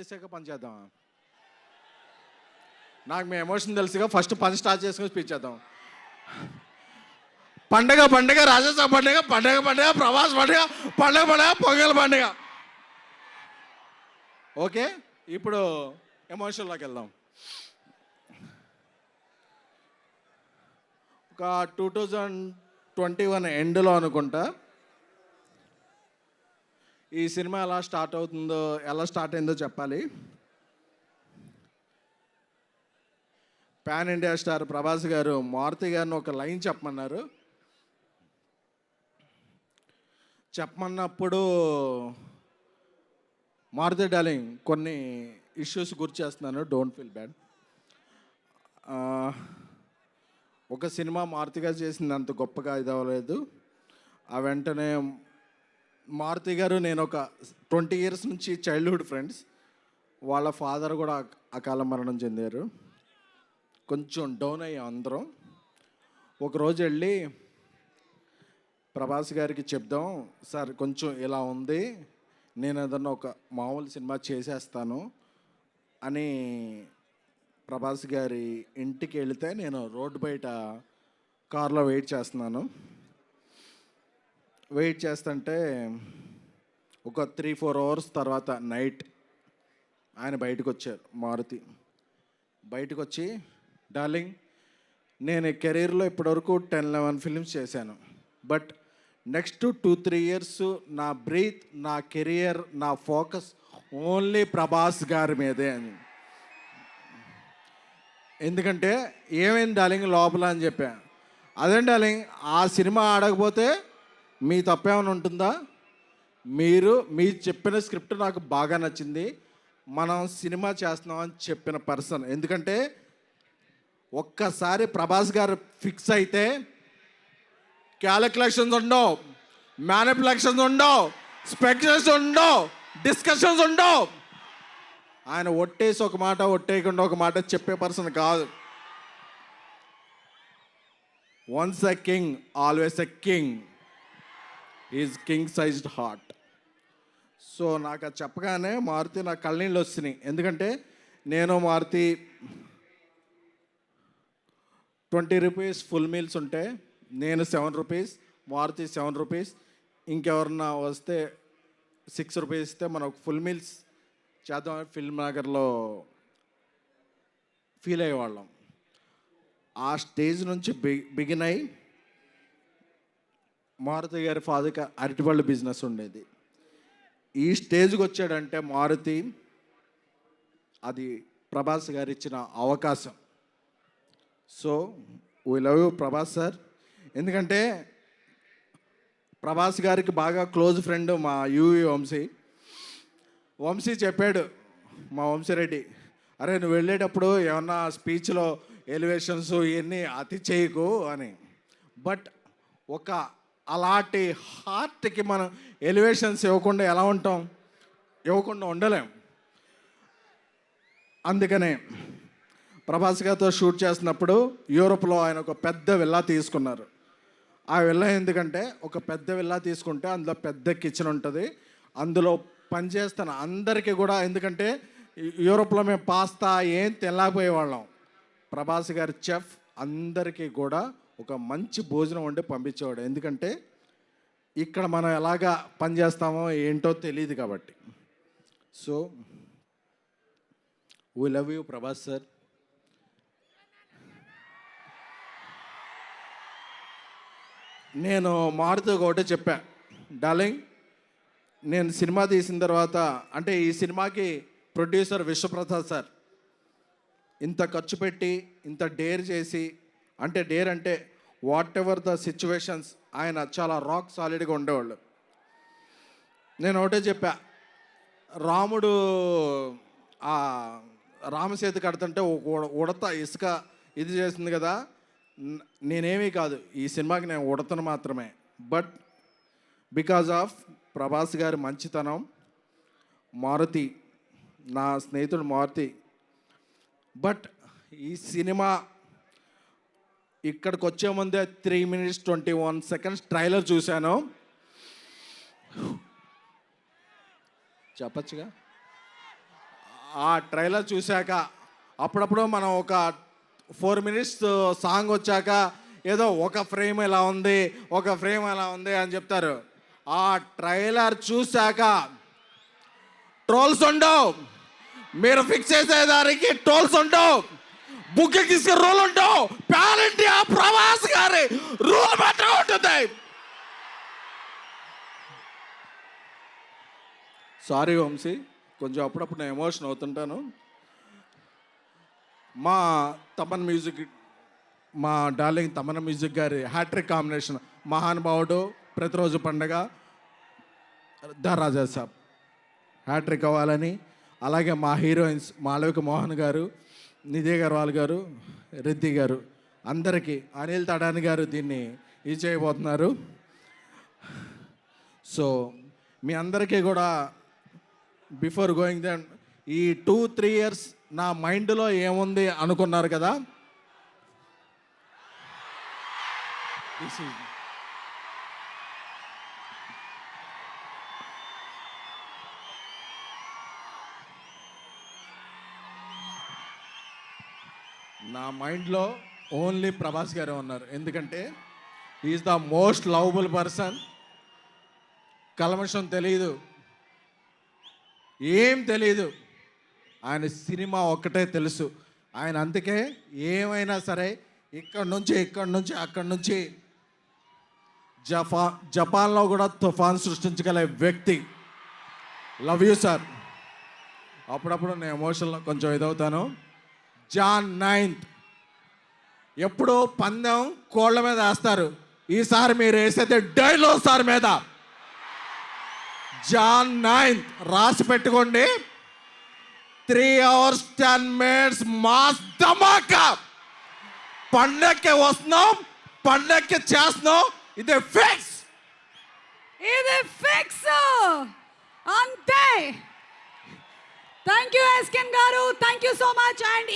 వేసాక పని చేద్దాం. నాకు మీ ఎమోషన్ తెలుసుగా, ఫస్ట్ పని స్టార్ట్ చేసుకుని స్పీచ్ చేద్దాం. పండగ పండగ, రాజస్థాన్ పండగ, పండగ పండగ, ప్రవాస్ పండగ, పండగ పండగ, పొంగల్ పండగ. ఓకే, ఇప్పుడు ఎమోషన్లోకి వెళ్దాం. ఒక 2021 ఎండ్లో అనుకుంటా ఈ సినిమా ఎలా స్టార్ట్ అయిందో చెప్పాలి. పాన్ ఇండియా స్టార్ ప్రభాస్ గారు మారుతి గారిని ఒక లైన్ చెప్పమన్నప్పుడు మారుతి డార్లింగ్ కొన్ని ఇష్యూస్ గుర్తు చేస్తున్నాను, డోంట్ ఫీల్ బ్యాడ్. ఒక సినిమా మారుతి గారు చేసింది అంత గొప్పగా ఇది అవ్వలేదు. ఆ వెంటనే మారుతి గారు నేను ఒక 20 years నుంచి చైల్డ్హుడ్ ఫ్రెండ్స్. వాళ్ళ ఫాదర్ కూడా అకాల మరణం చెందారు. కొంచెం డౌన్ అయ్యాం అందరం. ఒకరోజు వెళ్ళి ప్రభాస్ గారికి చెప్దాం, సార్ కొంచెం ఇలా ఉంది, నేను ఏదన్నా ఒక మామూలు సినిమా చేసేస్తాను అని ప్రభాస్ గారి ఇంటికి వెళితే నేను రోడ్డు బయట కార్లో వెయిట్ చేస్తుంటే ఒక 3-4 hours తర్వాత నైట్ ఆయన బయటకు వచ్చారు. మారుతి బయటకు వచ్చి, డార్లింగ్ నేను కెరీర్లో ఇప్పటివరకు 10-11 ఫిల్మ్స్ చేశాను, బట్ నెక్స్ట్ 2-3 years నా బ్రీత్, నా కెరియర్, నా ఫోకస్ ఓన్లీ ప్రభాస్ గారి మీదే అని. ఎందుకంటే ఏమైంది డార్లింగ్ లోపల అని చెప్పా. అదే డార్లింగ్, ఆ సినిమా ఆడకపోతే మీ తప్పేమైనా ఉంటుందా? మీరు చెప్పిన స్క్రిప్ట్ నాకు బాగా నచ్చింది, మనం సినిమా చేస్తున్నామని చెప్పిన పర్సన్. ఎందుకంటే ఒక్కసారి ప్రభాస్ గారు ఫిక్స్ అయితే క్యాలిక్యులేషన్స్ ఉండవు, మ్యానిపులేషన్స్ ఉండవు, స్పెక్యులేషన్స్ ఉండవు, డిస్కషన్స్ ఉండవు. ఆయన ఒట్టేసి ఒక మాట, ఒట్టేయకుండా ఒక మాట చెప్పే పర్సన్ కాదు. Once a king always a king, is king sized heart. So నాకు అది చెప్పగానే మారుతి నా కళ్ళనీళ్ళు వస్తున్నాయి. ఎందుకంటే నేను మారుతి 20 rupees ఫుల్ మీల్స్ ఉంటే నేను 7 rupees, మారుతి 7 rupees, ఇంకెవరన్నా వస్తే 6 rupees ఇస్తే మనం ఫుల్ మీల్స్ చేద్దామని ఫిల్మ్ నగర్లో ఫీల్ అయ్యేవాళ్ళం. ఆ స్టేజ్ నుంచి బిగిన్ అయ్యి మారుతి గారి ఫాదర్కి అరటిపళ్ళు బిజినెస్ ఉండేది. ఈ స్టేజ్కి వచ్చాడంటే మారుతి, అది ప్రభాస్ గారు ఇచ్చిన అవకాశం. So we love you Prabhas sir. ఎందుకంటే ప్రభాస్ గారికి బాగా క్లోజ్ ఫ్రెండ్ మా యూవి వంశీ చెప్పాడు, మా వంశీరెడ్డి, అరే నువ్వు వెళ్ళేటప్పుడు ఏమన్నా స్పీచ్లో ఎలివేషన్స్ ఇవన్నీ అతి చేయకు అని. బట్ ఒక అలాంటి హార్ట్కి మనం ఎలివేషన్స్ ఇవ్వకుండా ఎలా ఉంటాం? ఇవ్వకుండా ఉండలేం. అందుకనే ప్రభాస్ గారితో షూట్ చేస్తున్నప్పుడు యూరోప్లో ఆయన ఒక పెద్ద విల్లా తీసుకున్నారు. ఆ విల్లా ఎందుకంటే ఒక పెద్ద విల్లా తీసుకుంటే అందులో పెద్ద కిచెన్ ఉంటుంది, అందులో పనిచేస్తున్న అందరికీ కూడా, ఎందుకంటే యూరోప్లో మేము పాస్తా ఏం తినలేకపోయేవాళ్ళం, ప్రభాస్ గారి చెఫ్ అందరికీ కూడా ఒక మంచి భోజనం వండి పంపించేవాడు. ఎందుకంటే ఇక్కడ మనం ఎలాగా పనిచేస్తామో ఏంటో తెలియదు కాబట్టి. So we love you Prabhas sir. నేను మారుతికి ఒకటే చెప్పా, డార్లింగ్ నేను సినిమా తీసిన తర్వాత, అంటే ఈ సినిమాకి ప్రొడ్యూసర్ విశ్వప్రసాద్ సార్ ఇంత ఖర్చు పెట్టి ఇంత డేర్ చేసి, అంటే డేర్ అంటే వాట్ ఎవర్ ద సిచ్యువేషన్స్, ఆయన చాలా రాక్ సాలిడ్గా ఉండేవాళ్ళు. నేను ఒకటే చెప్పా, రాముడు ఆ రామసేతు కడుతుంటే ఉడత ఇసుక ఇది చేసింది కదా, నేనేమీ కాదు, ఈ సినిమాకి నేను ఉడతను మాత్రమే. బట్ బికాజ్ ఆఫ్ ప్రభాస్ గారి మంచితనం, మారుతి నా స్నేహితుడు మారుతి. బట్ ఈ సినిమా ఇక్కడికి వచ్చే ముందే 3 minutes 21 seconds ట్రైలర్ చూశాను. చెప్పచ్చుగా, ఆ ట్రైలర్ చూశాక అప్పుడప్పుడు మనం ఒక 4 మినిట్స్ సాంగ్ వచ్చాక ఏదో ఒక ఫ్రేమ్ ఎలా ఉంది ఒక ఫ్రేమ్ ఎలా ఉంది అని చెప్తారు. ఆ ట్రైలర్ చూశాక ట్రోల్స్ ఉండవు, మీరు ఫిక్స్ చేసేదానికి ట్రోల్స్ ఉండవు, బుక్కి తీసుకుని రూల్ ఉండవు, పాన్ ఇండియా ప్రభాస్ గారి రూల్ మాత్రమే ఉంటుంది. సారీ వంశీ, కొంచెం అప్పుడప్పుడు నేను ఎమోషన్ అవుతుంటాను. మా తమన్ మ్యూజిక్, మా డార్లింగ్ తమన్ మ్యూజిక్ గారి హ్యాట్రిక్ కాంబినేషన్ మహానుభావుడు, ప్రతిరోజు పండగ, ద రాజా సాబ్ హ్యాట్రిక్ అవ్వాలని, అలాగే మా హీరోయిన్స్ మాళవిక మోహన్ గారు, నిధి అగర్వాల్ గారు, రిద్ది గారు, అందరికీ అనిల్ తడాని గారు దీన్ని ఇది చేయబోతున్నారు. సో మీ అందరికీ కూడా బిఫోర్ గోయింగ్ దెన్ ఈ 2-3 ఇయర్స్ నా మైండ్లో ఏముంది అనుకున్నారు కదా, నా మైండ్లో ఓన్లీ ప్రభాస్ గారే ఉన్నారు. ఎందుకంటే is the most lovable person. కల్మషం తెలీదు, ఏం తెలీదు, ఆయన సినిమా ఒక్కటే తెలుసు. ఆయన అందుకే ఏమైనా సరే ఇక్కడి నుంచి అక్కడి నుంచి జపాన్లో కూడా తుఫాన్ సృష్టించగల వ్యక్తి. Love you sir. అప్పుడప్పుడు నేను ఎమోషన్లో కొంచెం ఇదవుతాను. జాన్ 9th ఎప్పుడు పందెం కోళ్ళ మీద వేస్తారు, ఈసారి మీరు వేసేది డైనోసార్ మీద. జాన్ 9th రాసి పెట్టుకోండి. 3 hours 10 minutes మాస్ ధమాకా. పండక్కి వస్తున్నాం, పండక్కి చేస్తున్నాం. ఇది ఫిక్స్, ఇది ఫిక్స్ అంతే. థ్యాంక్ యూ ఎస్కెన్ గారు, thank you so much. And